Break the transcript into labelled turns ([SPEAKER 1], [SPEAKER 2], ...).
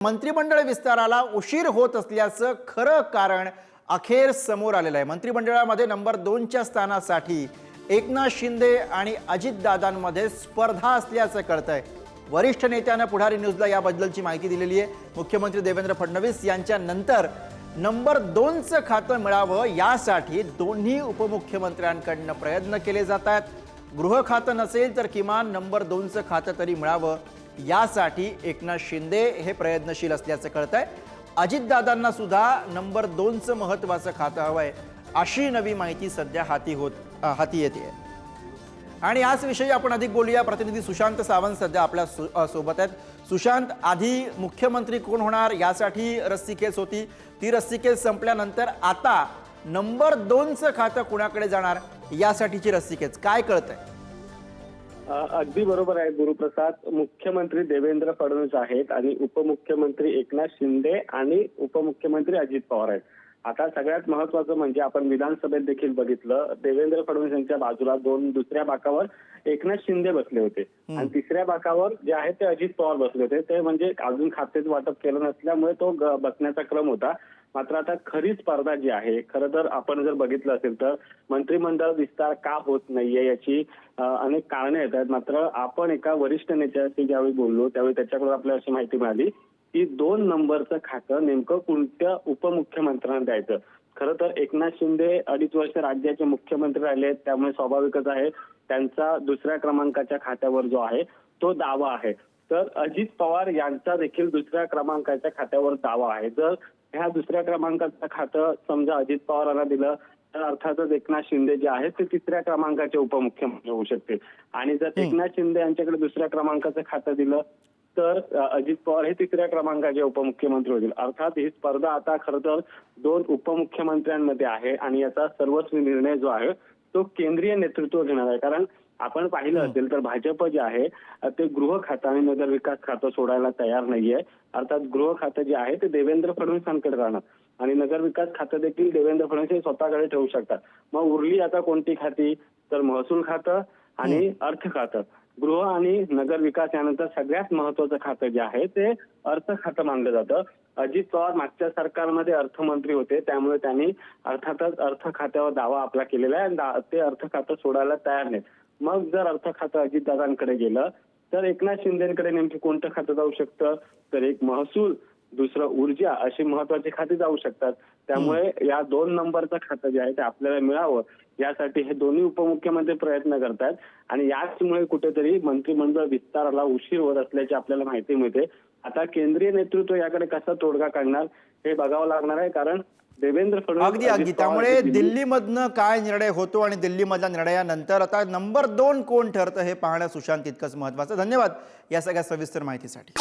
[SPEAKER 1] मंत्रिमंडळ विस्ताराला उशीर होत असल्याचं खरं कारण अखेर समोर आलेलं आहे। मंत्रिमंडळामध्ये नंबर 2च्या स्थानासाठी एकनाथ शिंदे आणि अजितदादांमध्ये स्पर्धा असल्याचं कळतंय। वरिष्ठ नेत्यानं पुढारी न्यूजला याबद्दलची माहिती दिलेली आहे। मुख्यमंत्री देवेंद्र फडणवीस यांच्या नंतर नंबर 2चं खातं मिळावं यासाठी दोन्ही उपमुख्यमंत्र्यांकडून प्रयत्न केले जात आहेत। गृह खातं नसेल तर किमान नंबर 2चं खातं तरी मिळावं यासाठी एकनाथ शिंदे हे प्रयत्नशील असल्याचं कळतंय। अजितदादांना सुद्धा नंबर 2चं महत्त्वाचं खातं हवंय अशी नवी माहिती सध्या हाती येते। आणि याच विषयी आपण अधिक बोलूया। प्रतिनिधी सुशांत सावंत सध्या आपल्या सोबत आहेत। सुशांत, आधी मुख्यमंत्री कोण होणार यासाठी रस्सीखेच होती, ती रस्सीखेच संपल्यानंतर आता नंबर 2चं खातं कुणाकडे जाणार यासाठीची रस्सीखेच काय कळतंय?
[SPEAKER 2] अगदी बरोबर आहे गुरुप्रसाद। मुख्यमंत्री देवेंद्र फडणवीस आहेत आणि उपमुख्यमंत्री एकनाथ शिंदे आणि उपमुख्यमंत्री अजित पवार आहेत। आता सगळ्यात महत्त्वाचं म्हणजे आपण विधानसभेत देखील बघितलं, देवेंद्र फडणवीस यांच्या बाजूला दुसऱ्या बाकावर एकनाथ शिंदे बसले होते आणि तिसऱ्या बाकावर जे आहे ते अजित पवार बसले होते। ते म्हणजे अजून खातेच वाटप केलं नसल्यामुळे तो बसण्याचा क्रम होता। मात्र आता खरी स्पर्धा जी आहे, खरं तर आपण जर बघितलं असेल तर मंत्रिमंडळ विस्तार का होत नाहीये याची अनेक कारणे येतात। मात्र आपण एका वरिष्ठ नेत्याशी ज्यावेळी बोललो त्यावेळी त्याच्याकडून आपल्याला अशी माहिती मिळाली की 2 नंबरचं खातं नेमकं कोणत्या उपमुख्यमंत्र्यांना द्यायचं। खरं तर एकनाथ शिंदे 2.5 वर्ष राज्याचे मुख्यमंत्री राहिले, त्यामुळे स्वाभाविकच आहे त्यांचा दुसऱ्या क्रमांकाच्या खात्यावर जो आहे तो दावा आहे। तर अजित पवार यांचा देखील दुसऱ्या क्रमांकाच्या खात्यावर दावा आहे। जर ह्या दुसऱ्या क्रमांकाचं खातं समजा अजित पवारांना दिलं तर अर्थातच एकनाथ शिंदे जे आहेत ते तिसऱ्या क्रमांकाचे उपमुख्यमंत्री होऊ शकतील आणि जर एकनाथ शिंदे यांच्याकडे दुसऱ्या क्रमांकाचं खातं दिलं तर अजित पवार हे तिसऱ्या क्रमांकाचे उपमुख्यमंत्री होतील। अर्थात ही स्पर्धा आता खरं तर 2 उपमुख्यमंत्र्यांमध्ये आहे आणि याचा सर्वस्वी निर्णय जो आहे तो केंद्रीय नेतृत्व घेणार आहे। कारण आपण पाहिलं असेल तर भाजप जे आहे ते गृह खातं आणि नगर विकास खातं सोडायला तयार नाहीये। अर्थात गृह खातं जे आहे ते देवेंद्र फडणवीसांकडे राहणार आणि नगर विकास खातं देखील देवेंद्र फडणवीस हे स्वतःकडे ठेवू शकतात। मग उरली आता कोणती खाती, तर महसूल खातं आणि अर्थ खातं। गृह आणि नगर विकास यानंतर सगळ्यात महत्वाचं खातं जे आहे ते अर्थ खातं मानलं जातं। अजित पवार मागच्या सरकारमध्ये अर्थमंत्री होते, त्यामुळे त्यांनी अर्थातच अर्थ खात्यावर दावा आपला केलेला आहे आणि ते अर्थ खातं सोडायला तयार नाहीत। मग जर अर्थ खातं अजितदादांकडे गेलं तर एकनाथ शिंदेकडे नेमकी कोणतं खातं जाऊ शकतं, तर एक महसूल, दुसरं ऊर्जा अशी महत्वाची खाती जाऊ शकतात। त्यामुळे या 2 नंबरचं खातं जे आहे ते आपल्याला मिळावं यासाठी हे दोन्ही उपमुख्यमंत्री प्रयत्न करतात आणि याचमुळे कुठेतरी मंत्रिमंडळ विस्ताराला उशीर होत असल्याची आपल्याला माहिती मिळते। आता केंद्रीय नेतृत्व याकडे कसा तोडगा काढणार हे बघावं लागणार आहे, कारण देवेंद्र फडणवीस
[SPEAKER 1] अगदी त्यामुळे दिल्लीमधनं काय निर्णय होतो आणि दिल्लीमधल्या निर्णयानंतर आता नंबर 2 कोण ठरतं हे पाहणं सुशांत तितकंच महत्त्वाचं। धन्यवाद या सगळ्या सविस्तर माहितीसाठी।